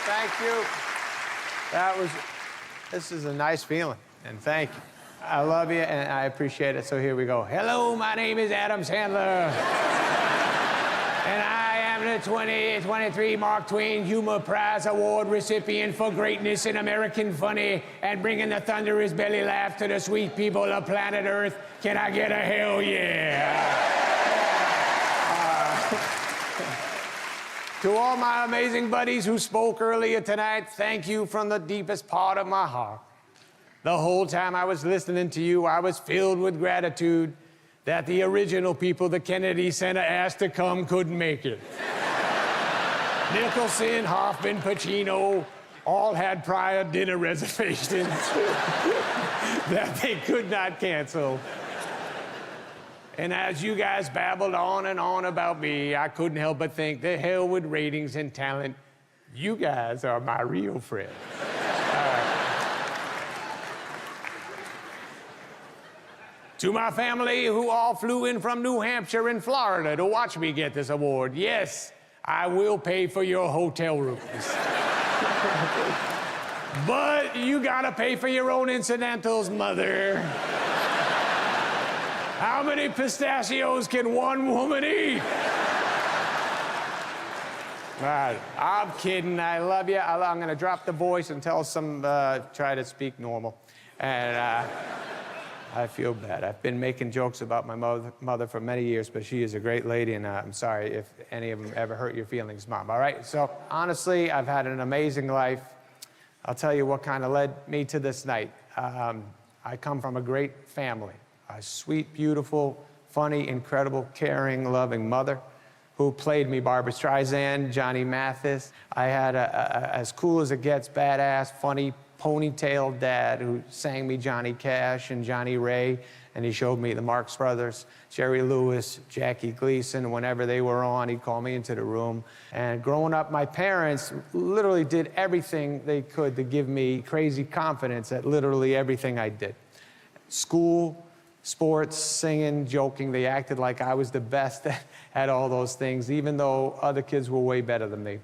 Thank you. This is a nice feeling, and thank you. I love you, and I appreciate it, so here we go. Hello, my name is Adam Sandler. And I am the 2023 Mark Twain Humor Prize Award recipient for greatness in American funny and bringing the thunderous belly laugh to the sweet people of planet Earth. Can I get a hell yeah? To all my amazing buddies who spoke earlier tonight, thank you from the deepest part of my heart. The whole time I was listening to you, I was filled with gratitude that the original people the Kennedy Center asked to come couldn't make it. Nicholson, Hoffman, Pacino all had prior dinner reservations that they could not cancel. And as you guys babbled on and on about me, I couldn't help but think, the hell with ratings and talent. You guys are my real friends. To my family who all flew in from New Hampshire and Florida to watch me get this award, yes, I will pay for your hotel rooms. But you gotta pay for your own incidentals, mother. How many pistachios can one woman eat? I'm kidding, I love you. I'm gonna drop the voice and try to speak normal. And I feel bad. I've been making jokes about my mother for many years, but she is a great lady, and I'm sorry if any of them ever hurt your feelings, Mom, all right? So, honestly, I've had an amazing life. I'll tell you what kind of led me to this night. I come from a great family, a sweet, beautiful, funny, incredible, caring, loving mother who played me Barbra Streisand, Johnny Mathis. I had as cool as it gets, badass, funny, ponytail dad who sang me Johnny Cash and Johnny Ray, and he showed me the Marx Brothers, Jerry Lewis, Jackie Gleason. Whenever they were on, he'd call me into the room. And growing up, my parents literally did everything they could to give me crazy confidence at literally everything I did. School, sports, singing, joking, they acted like I was the best at all those things, even though other kids were way better than me.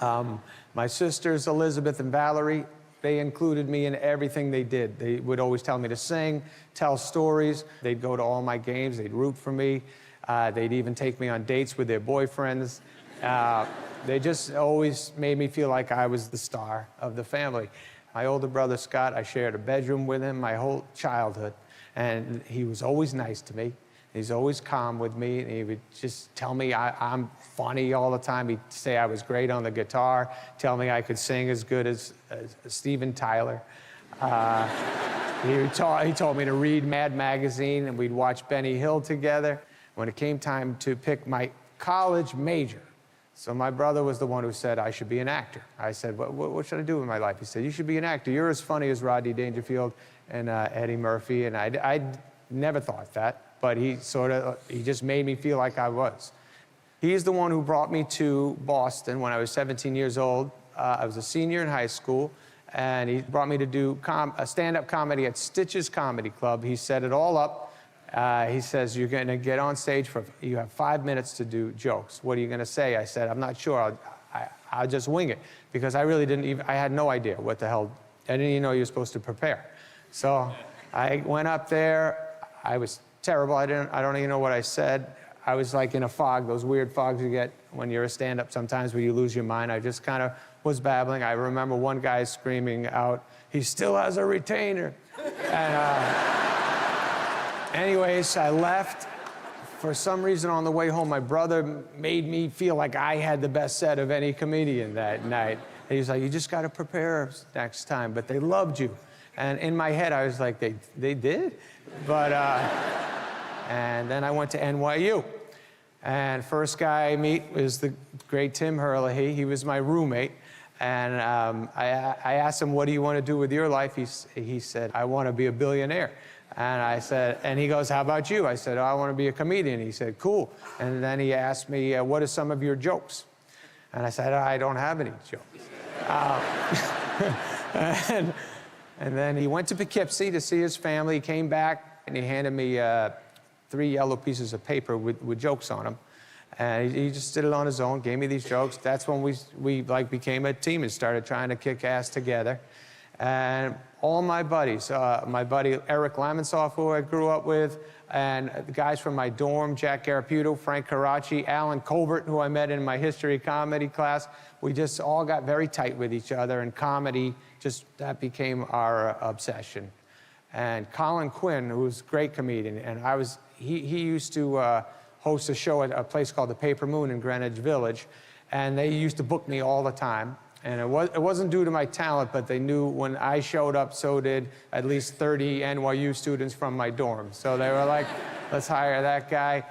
My sisters, Elizabeth and Valerie, they included me in everything they did. They would always tell me to sing, tell stories. They'd go to all my games. They'd root for me. They'd even take me on dates with their boyfriends. They just always made me feel like I was the star of the family. My older brother, Scott, I shared a bedroom with him my whole childhood. And he was always nice to me. He's always calm with me, and he would just tell me I'm funny all the time. He'd say I was great on the guitar, tell me I could sing as good as Steven Tyler. He told me to read Mad Magazine, and we'd watch Benny Hill together. When it came time to pick my college major, so my brother was the one who said I should be an actor. I said, what should I do with my life? He said, you should be an actor. You're as funny as Rodney Dangerfield and Eddie Murphy, and I never thought that. But he just made me feel like I was. He's the one who brought me to Boston when I was 17 years old. I was a senior in high school, and he brought me to do a stand-up comedy at Stitch's Comedy Club. He set it all up. He says, you're gonna get on stage you have 5 minutes to do jokes. What are you gonna say? I said, I'm not sure, I'll just wing it. Because I really I had no idea what the hell, I didn't even know you were supposed to prepare. So I went up there, I was terrible. I don't even know what I said. I was like in a fog, those weird fogs you get when you're a stand-up sometimes where you lose your mind. I just kind of was babbling. I remember one guy screaming out, he still has a retainer. And anyways, I left. For some reason on the way home, my brother made me feel like I had the best set of any comedian that night. And he's like, you just got to prepare next time, but they loved you. And in my head, I was like, they did? But, and then I went to NYU. And first guy I meet was the great Tim Herlihy. He was my roommate. And I asked him, what do you want to do with your life? He said, I want to be a billionaire. And I said, and he goes, how about you? I said, oh, I want to be a comedian. He said, cool. And then he asked me, what are some of your jokes? And I said, I don't have any jokes. And then he went to Poughkeepsie to see his family. He came back, and he handed me 3 yellow pieces of paper with jokes on them. And he just did it on his own, gave me these jokes. That's when we like became a team and started trying to kick ass together. And all my buddies, my buddy Eric Lamonsoff, who I grew up with, and the guys from my dorm, Jack Garaputo, Frank Caracci, Alan Colbert, who I met in my history comedy class, we just all got very tight with each other, and comedy, that became our obsession. And Colin Quinn, who's a great comedian, and he used to host a show at a place called the Paper Moon in Greenwich Village, and they used to book me all the time. And it wasn't due to my talent, but they knew when I showed up, so did at least 30 NYU students from my dorm. So they were like, let's hire that guy.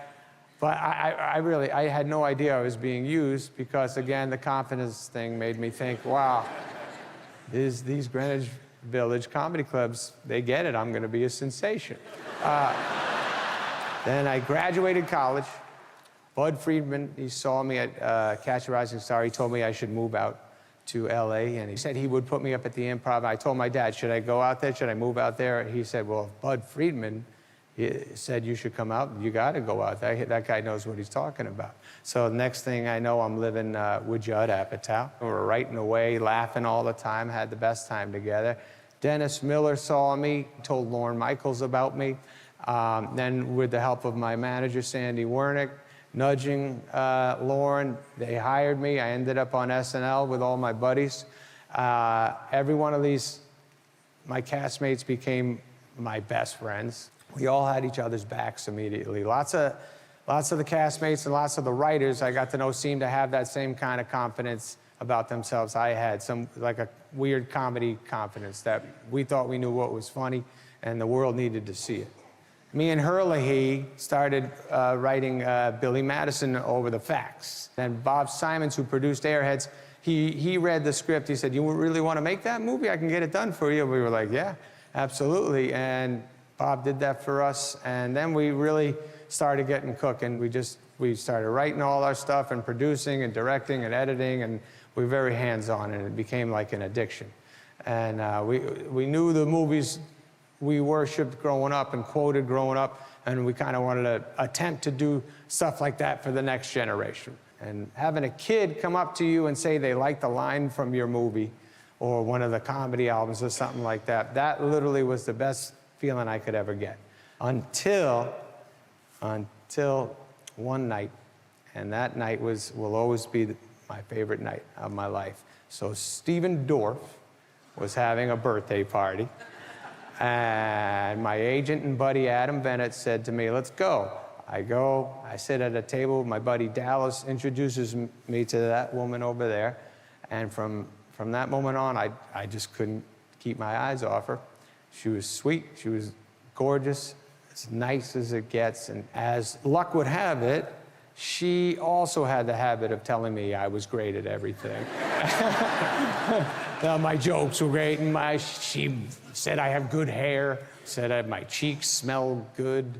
But I had no idea I was being used because, again, the confidence thing made me think, wow, these Greenwich Village comedy clubs, they get it. I'm going to be a sensation. Then I graduated college. Bud Friedman, he saw me at Catch a Rising Star. He told me I should move out to LA, and he said he would put me up at the Improv. I told my dad, should I go out there? Should I move out there? He said, well, if Bud Friedman said you should come out, you got to go out there. That guy knows what he's talking about. So the next thing I know, I'm living with Judd Apatow. We were writing away, laughing all the time, had the best time together. Dennis Miller saw me, told Lorne Michaels about me. Then with the help of my manager, Sandy Wernick, nudging Lorne, they hired me. I ended up on SNL with all my buddies. Every one of these, my castmates became my best friends. We all had each other's backs immediately. Lots of the castmates and lots of the writers I got to know seemed to have that same kind of confidence about themselves I had, like a weird comedy confidence that we thought we knew what was funny and the world needed to see it. Me and Herlihy started writing Billy Madison over the facts. And Bob Simons, who produced Airheads, he read the script. He said, you really want to make that movie? I can get it done for you. And we were like, yeah, absolutely. And Bob did that for us. And then we really started getting cooking. We started writing all our stuff and producing and directing and editing. And we were very hands-on, and it became like an addiction. And we knew the movies we worshipped growing up and quoted growing up, and we kind of wanted to attempt to do stuff like that for the next generation. And having a kid come up to you and say they like the line from your movie or one of the comedy albums or something like that, that literally was the best feeling I could ever get. Until one night, and that night will always be my favorite night of my life. So Stephen Dorff was having a birthday party. And my agent and buddy Adam Bennett said to me, let's go. I go, I sit at a table, my buddy Dallas introduces me to that woman over there. And from that moment on, I just couldn't keep my eyes off her. She was sweet, she was gorgeous, as nice as it gets. And as luck would have it, she also had the habit of telling me I was great at everything. My jokes were great, and she said I have good hair, said my cheeks smell good.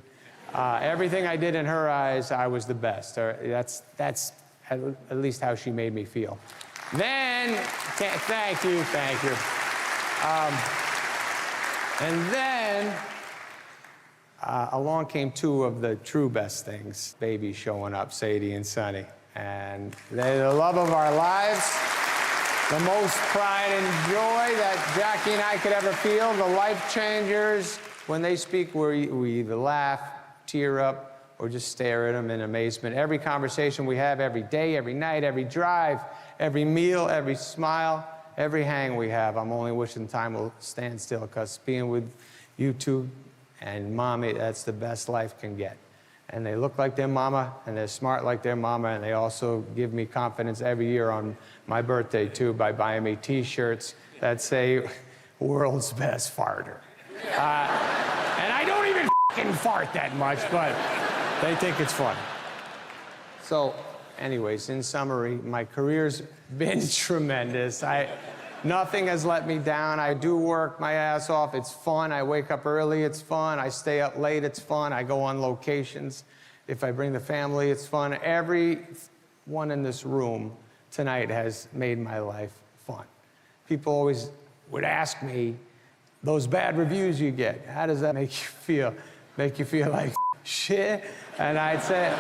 Everything I did in her eyes, I was the best. That's at least how she made me feel. Then, thank you. And then, along came two of the true best things, babies showing up, Sadie and Sonny. And they're the love of our lives, the most pride and joy that Jackie and I could ever feel, the life changers. When they speak, we either laugh, tear up, or just stare at them in amazement. Every conversation we have every day, every night, every drive, every meal, every smile, every hang we have, I'm only wishing time will stand still, because being with you two and Mommy, that's the best life can get. And they look like their mama, and they're smart like their mama, and they also give me confidence every year on my birthday, too, by buying me T-shirts that say, world's best farter. And I don't even f***ing fart that much, but they think it's funny. So, anyways, in summary, my career's been tremendous. Nothing has let me down. I do work my ass off. It's fun. I wake up early. It's fun. I stay up late. It's fun. I go on locations. If I bring the family, it's fun. Everyone in this room tonight has made my life fun. People always would ask me, those bad reviews you get, how does that make you feel? Make you feel like shit? And I'd say,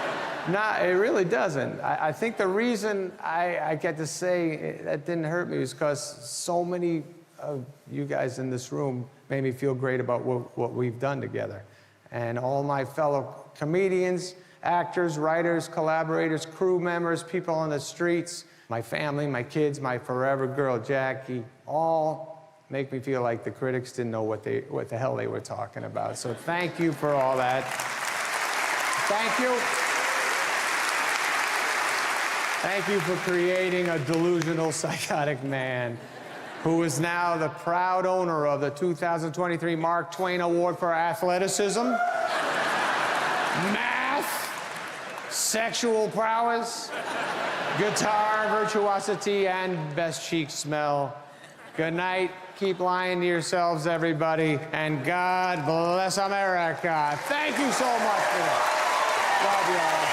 No, it really doesn't. I think the reason I get to say that didn't hurt me is because so many of you guys in this room made me feel great about what we've done together. And all my fellow comedians, actors, writers, collaborators, crew members, people on the streets, my family, my kids, my forever girl, Jackie, all make me feel like the critics didn't know what the hell they were talking about. So thank you for all that. Thank you. Thank you for creating a delusional, psychotic man who is now the proud owner of the 2023 Mark Twain Award for Athleticism, math, sexual prowess, guitar virtuosity, and best cheek smell. Good night. Keep lying to yourselves, everybody, and God bless America. Thank you so much for that. Love you all.